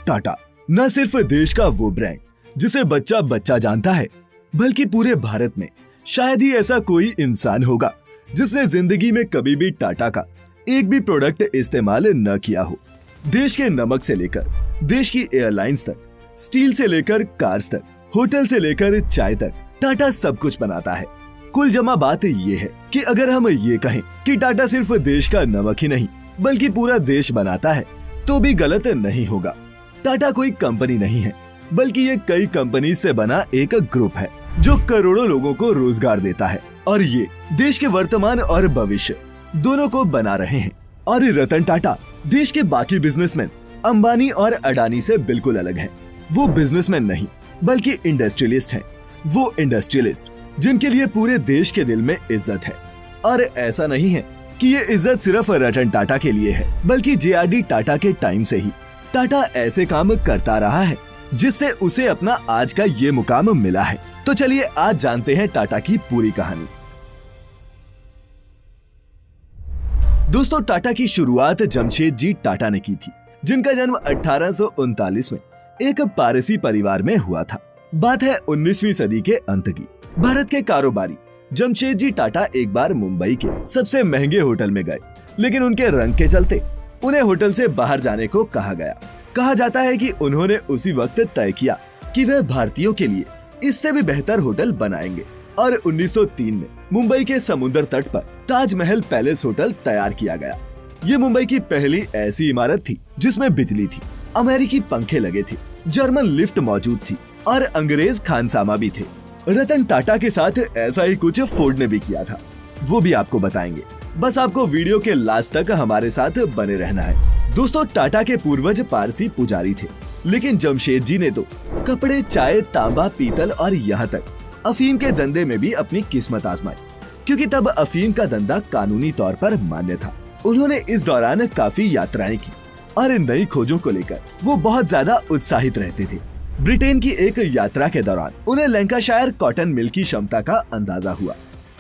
टाटा न सिर्फ देश का वो ब्रांड जिसे बच्चा बच्चा जानता है, बल्कि पूरे भारत में शायद ही ऐसा कोई इंसान होगा जिसने जिंदगी में कभी भी टाटा का एक भी प्रोडक्ट इस्तेमाल न किया हो। देश के नमक से लेकर देश की एयरलाइंस तक, स्टील से लेकर कार्स तक, होटल से लेकर चाय तक, टाटा सब कुछ बनाता है। कुल जमा बात ये है कि अगर हम ये कहें कि टाटा सिर्फ देश का नमक ही नहीं बल्कि पूरा देश बनाता है तो भी गलत नहीं होगा। टाटा कोई कंपनी नहीं है, बल्कि ये कई कंपनी से बना एक ग्रुप है जो करोड़ों लोगों को रोजगार देता है और ये देश के वर्तमान और भविष्य दोनों को बना रहे हैं। और रतन टाटा देश के बाकी बिजनेसमैन अंबानी और अडानी से बिल्कुल अलग हैं। वो बिजनेसमैन नहीं बल्कि इंडस्ट्रियलिस्ट हैं। वो इंडस्ट्रियलिस्ट जिनके लिए पूरे देश के दिल में इज्जत है। और ऐसा नहीं है कि ये इज्जत सिर्फ रतन टाटा के लिए है, बल्कि JRD टाटा के टाइम से ही टाटा ऐसे काम करता रहा है जिससे उसे अपना आज का ये मुकाम मिला है। तो चलिए आज जानते हैं टाटा की पूरी कहानी। दोस्तों, टाटा की शुरुआत जमशेदजी टाटा ने की थी, जिनका जन्म 1839 में एक पारसी परिवार में हुआ था। बात है 19वीं सदी के अंत की। भारत के कारोबारी जमशेदजी टाटा एक बार मुंबई के सबसे महंगे होटल में गए, लेकिन उनके रंग के चलते उन्हें होटल से बाहर जाने को कहा गया। कहा जाता है कि उन्होंने उसी वक्त तय किया कि वह भारतीयों के लिए इससे भी बेहतर होटल बनाएंगे और 1903 में मुंबई के समुद्र तट पर ताजमहल पैलेस होटल तैयार किया गया। ये मुंबई की पहली ऐसी इमारत थी जिसमें बिजली थी, अमेरिकी पंखे लगे थे, जर्मन लिफ्ट मौजूद थी और अंग्रेज खानसामा भी थे। रतन टाटा के साथ ऐसा ही कुछ फोर्ड ने भी किया था, वो भी आपको बताएंगे। बस आपको वीडियो के लास्ट तक हमारे साथ बने रहना है। दोस्तों, टाटा के पूर्वज पारसी पुजारी थे, लेकिन जमशेदजी ने तो कपड़े, चाय, तांबा, पीतल और यहाँ तक अफीम के धंधे में भी अपनी किस्मत आजमाई, क्योंकि तब अफीम का धंधा कानूनी तौर पर मान्य था। उन्होंने इस दौरान काफी यात्राएं की और नई खोजों को लेकर वो बहुत ज्यादा उत्साहित रहते थे। ब्रिटेन की एक यात्रा के दौरान उन्हें लैंकाशायर कॉटन मिल की क्षमता का अंदाजा हुआ।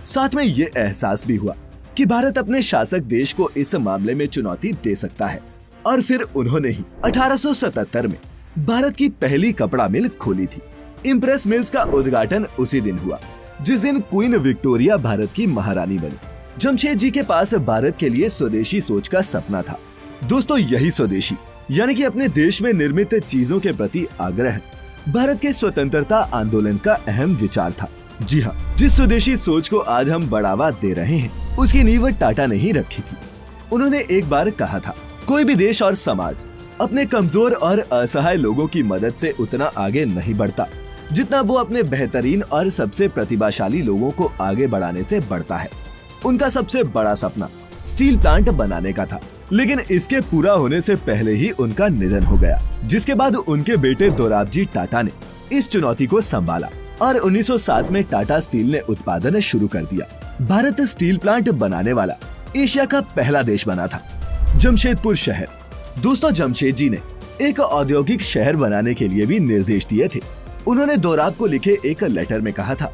साथ में ये एहसास भी हुआ कि भारत अपने शासक देश को इस मामले में चुनौती दे सकता है। और फिर उन्होंने ही 1877 में भारत की पहली कपड़ा मिल खोली थी। इम्प्रेस मिल्स का उद्घाटन उसी दिन हुआ जिस दिन क्वीन विक्टोरिया भारत की महारानी बनी। जमशेदजी के पास भारत के लिए स्वदेशी सोच का सपना था। दोस्तों, यही स्वदेशी यानी कि अपने देश में निर्मित चीजों के प्रति आग्रह भारत के स्वतंत्रता आंदोलन का अहम विचार था। जी हाँ, जिस स्वदेशी सोच को आज हम बढ़ावा दे रहे हैं उसकी नींव टाटा ने ही रखी थी। उन्होंने एक बार कहा था, कोई भी देश और समाज अपने कमजोर और असहाय लोगों की मदद से उतना आगे नहीं बढ़ता जितना वो अपने बेहतरीन और सबसे प्रतिभाशाली लोगों को आगे बढ़ाने से बढ़ता है। उनका सबसे बड़ा सपना स्टील प्लांट बनाने का था, लेकिन इसके पूरा होने से पहले ही उनका निधन हो गया, जिसके बाद उनके बेटे दोराबजी टाटा ने इस चुनौती को संभाला और 1907 में टाटा स्टील ने उत्पादन शुरू कर दिया। भारत स्टील प्लांट बनाने वाला एशिया का पहला देश बना था। जमशेदपुर शहर। दोस्तों, जमशेदजी ने एक औद्योगिक शहर बनाने के लिए भी निर्देश दिए थे। उन्होंने दोराब को लिखे एक लेटर में कहा था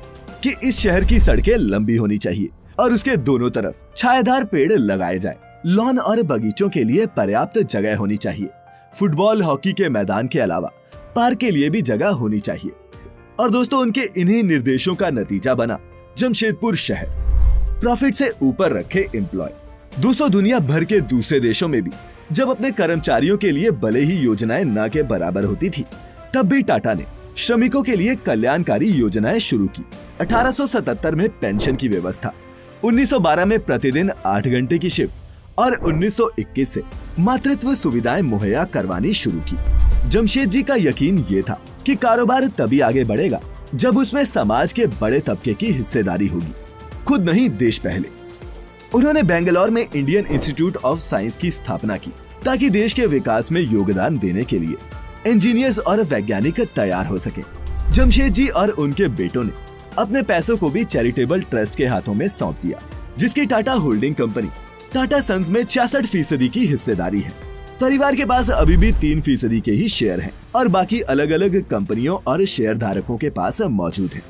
कि इस शहर की सड़कें लंबी होनी चाहिए और उसके दोनों तरफ छायादार पेड़ लगाए जाएं। लॉन और बगीचों के लिए पर्याप्त जगह होनी चाहिए। फुटबॉल, हॉकी के मैदान के अलावा पार्क के लिए भी जगह होनी चाहिए। और दोस्तों, उनके इन्हीं निर्देशों का नतीजा बना जमशेदपुर शहर। प्रॉफिट से ऊपर रखे एम्प्लॉय। दोस्तों, दुनिया भर के दूसरे देशों में भी जब अपने कर्मचारियों के लिए भले ही योजनाएं न के बराबर होती थी, तब भी टाटा ने श्रमिकों के लिए कल्याणकारी योजनाएं शुरू की। 1877 में पेंशन की व्यवस्था, 1912 में प्रतिदिन 8 घंटे की शिफ्ट और 1921 से मातृत्व सुविधाएं मुहैया करवानी शुरू की। जमशेदजी का यकीन ये था कि कारोबार तभी आगे बढ़ेगा जब उसमें समाज के बड़े तबके की हिस्सेदारी होगी, खुद नहीं देश पहले। उन्होंने बेंगलोर में इंडियन इंस्टीट्यूट ऑफ साइंस की स्थापना की ताकि देश के विकास में योगदान देने के लिए इंजीनियर्स और वैज्ञानिक तैयार हो सके। जमशेदजी और उनके बेटों ने अपने पैसों को भी चैरिटेबल ट्रस्ट के हाथों में सौंप दिया, जिसकी Tata holding company Tata sons में 66% की हिस्सेदारी है। परिवार के पास अभी भी 3% के ही शेयर हैं और बाकी अलग अलग कंपनियों और शेयर धारकों के पास मौजूद है।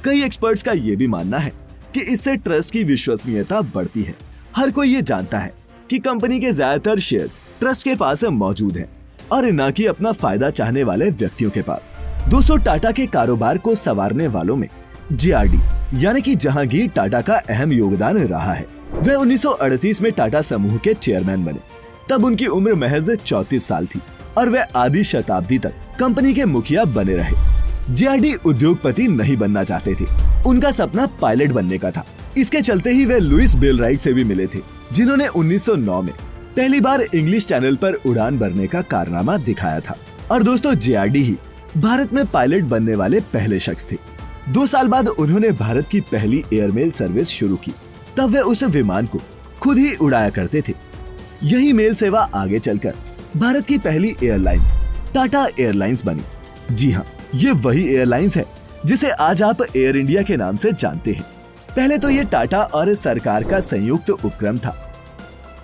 कई एक्सपर्ट्स का ये भी मानना है कि इससे ट्रस्ट की विश्वसनीयता बढ़ती है। हर कोई ये जानता है कि कंपनी के ज्यादातर शेयर्स ट्रस्ट के पास मौजूद हैं, और न कि अपना फायदा चाहने वाले व्यक्तियों के पास। दोस्तों, टाटा के कारोबार को संवारने वालों में JRD यानी कि जहांगीर टाटा का अहम योगदान रहा है। वे 1938 में टाटा समूह के चेयरमैन बने। तब उनकी उम्र महज 34 साल थी और वे आधी शताब्दी तक कंपनी के मुखिया बने रहे। JRD उद्योगपति नहीं बनना चाहते थे, उनका सपना पायलट बनने का था। इसके चलते ही वे लुइस बेलराइट से भी मिले थे, जिन्होंने 1909 में पहली बार इंग्लिश चैनल पर उड़ान भरने का कारनामा दिखाया था। और दोस्तों, JRD ही भारत में पायलट बनने वाले पहले शख्स थे। 2 साल बाद उन्होंने भारत की पहली एयरमेल सर्विस शुरू की। तब वे उस विमान को खुद ही उड़ाया करते थे। यही मेल सेवा आगे चलकर भारत की पहली एयरलाइंस टाटा एयरलाइंस बनी। जी हाँ, ये वही एयरलाइंस है जिसे आज आप एयर इंडिया के नाम से जानते हैं। पहले तो ये टाटा और सरकार का संयुक्त उपक्रम था।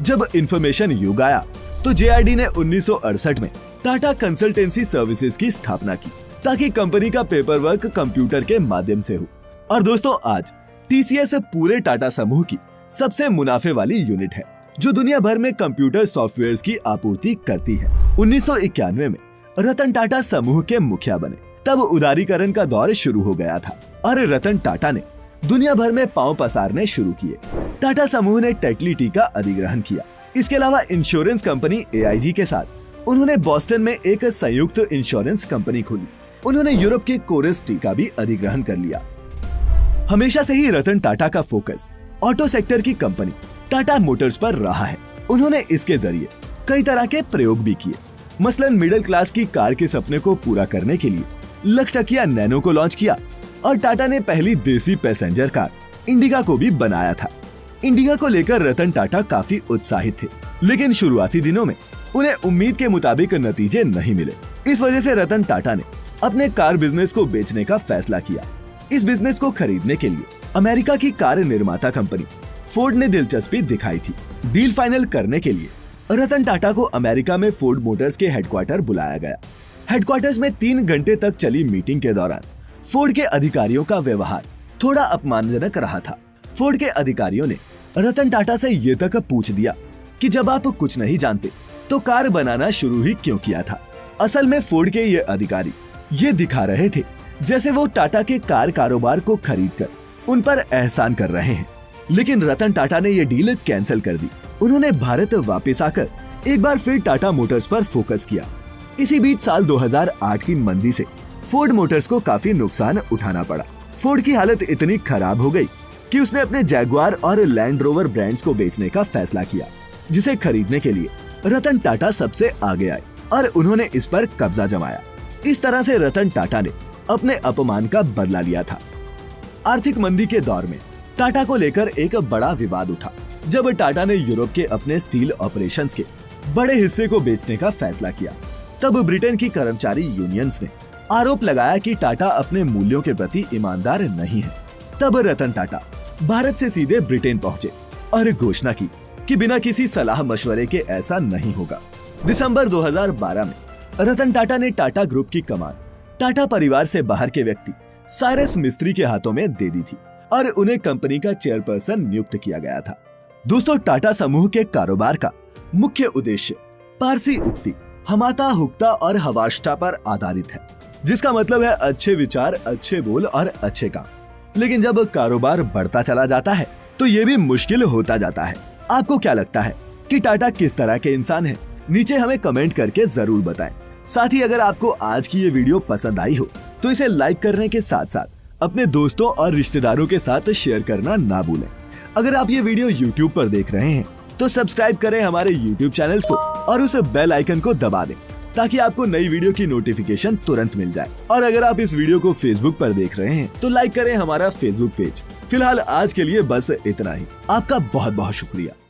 जब इंफॉर्मेशन युग आया तो JRD ने 1968 में टाटा कंसल्टेंसी सर्विसेज की स्थापना की, ताकि कंपनी का पेपर वर्क कंप्यूटर के माध्यम से हो। और दोस्तों, आज TCS पूरे टाटा समूह की सबसे मुनाफे वाली यूनिट है, जो दुनिया भर में कंप्यूटर सॉफ्टवेयर्स की आपूर्ति करती है। 1991 में रतन टाटा समूह के मुखिया बने। तब उदारीकरण का दौर शुरू हो गया था और रतन टाटा ने दुनिया भर में पांव पसारने शुरू किए। टाटा समूह ने टेक्लिटी का अधिग्रहण किया। इसके अलावा इंश्योरेंस कंपनी AIG के साथ उन्होंने बॉस्टन में एक संयुक्त इंश्योरेंस कंपनी खोली। उन्होंने यूरोप के कोरस टी का भी अधिग्रहण कर लिया। हमेशा से ही रतन टाटा का फोकस ऑटो सेक्टर की कंपनी टाटा मोटर्स पर रहा है। उन्होंने इसके जरिए कई तरह के प्रयोग भी किए। मसलन मिडिल क्लास की कार के सपने को पूरा करने के लिए लखटकिया नैनो को लॉन्च किया और टाटा ने पहली देसी पैसेंजर कार इंडिगा को भी बनाया था। इंडिगा को लेकर रतन टाटा काफी उत्साहित थे, लेकिन शुरुआती दिनों में उन्हें उम्मीद के मुताबिक नतीजे नहीं मिले। इस वजह से रतन टाटा ने अपने कार बिजनेस को बेचने का फैसला किया। इस बिजनेस को खरीदने के लिए अमेरिका की कार निर्माता कंपनी फोर्ड ने दिलचस्पी दिखाई थी। डील फाइनल करने के लिए रतन टाटा को अमेरिका में फोर्ड मोटर्स के हेडक्वार्टर बुलाया गया। हेडक्वार्टर्स में 3 घंटे तक चली मीटिंग के दौरान फोर्ड के अधिकारियों का व्यवहार थोड़ा अपमानजनक रहा था। फोर्ड के अधिकारियों ने रतन टाटा से ये तक पूछ दिया कि जब आप कुछ नहीं जानते तो कार बनाना शुरू ही क्यों किया था। असल में फोर्ड के ये अधिकारी ये दिखा रहे थे जैसे वो टाटा के कार कारोबार को खरीदकर उन पर एहसान कर रहे हैं। लेकिन रतन टाटा ने ये डील कैंसिल कर दी। उन्होंने भारत वापस आकर एक बार फिर टाटा मोटर्स पर फोकस किया। इसी बीच साल 2008 की मंदी से फोर्ड मोटर्स को काफी नुकसान उठाना पड़ा। फोर्ड की हालत इतनी खराब हो गई कि उसने अपने जैगुआर और लैंड रोवर ब्रांड्स को बेचने का फैसला किया, जिसे खरीदने के लिए रतन टाटा सबसे आगे आए और उन्होंने इस पर कब्जा जमाया। इस तरह से रतन टाटा ने अपने अपमान का बदला लिया था। आर्थिक मंदी के दौर में टाटा को लेकर एक बड़ा विवाद उठा जब टाटा ने यूरोप के अपने स्टील ऑपरेशंस के बड़े हिस्से को बेचने का फैसला किया। तब ब्रिटेन की कर्मचारी यूनियंस ने आरोप लगाया कि टाटा अपने मूल्यों के प्रति ईमानदार नहीं है। तब रतन टाटा भारत से सीधे ब्रिटेन पहुंचे और घोषणा की कि बिना किसी सलाह मशवरे के ऐसा नहीं होगा। दिसंबर 2012 में रतन टाटा ने टाटा ग्रुप की कमान टाटा परिवार से बाहर के व्यक्ति साइरस मिस्त्री के हाथों में दे दी थी और उन्हें कंपनी का चेयरपर्सन नियुक्त किया गया था। दोस्तों, टाटा समूह के कारोबार का मुख्य उद्देश्य पारसी उक्ति हमाता हुक्ता और हवाष्टा पर आधारित है, जिसका मतलब है अच्छे विचार, अच्छे बोल और अच्छे काम। लेकिन जब कारोबार बढ़ता चला जाता है तो ये भी मुश्किल होता जाता है। आपको क्या लगता है कि टाटा किस तरह के इंसान हैं? नीचे हमें कमेंट करके जरूर बताएं। साथ ही अगर आपको आज की ये वीडियो पसंद आई हो तो इसे लाइक करने के साथ साथ अपने दोस्तों और रिश्तेदारों के साथ शेयर करना ना भूलें। अगर आप ये वीडियो YouTube पर देख रहे हैं तो सब्सक्राइब करें हमारे YouTube चैनल्स को और उस बेल आइकन को दबा दें ताकि आपको नई वीडियो की नोटिफिकेशन तुरंत मिल जाए। और अगर आप इस वीडियो को Facebook पर देख रहे हैं तो लाइक करें हमारा Facebook पेज। फिलहाल आज के लिए बस इतना ही। आपका बहुत बहुत शुक्रिया।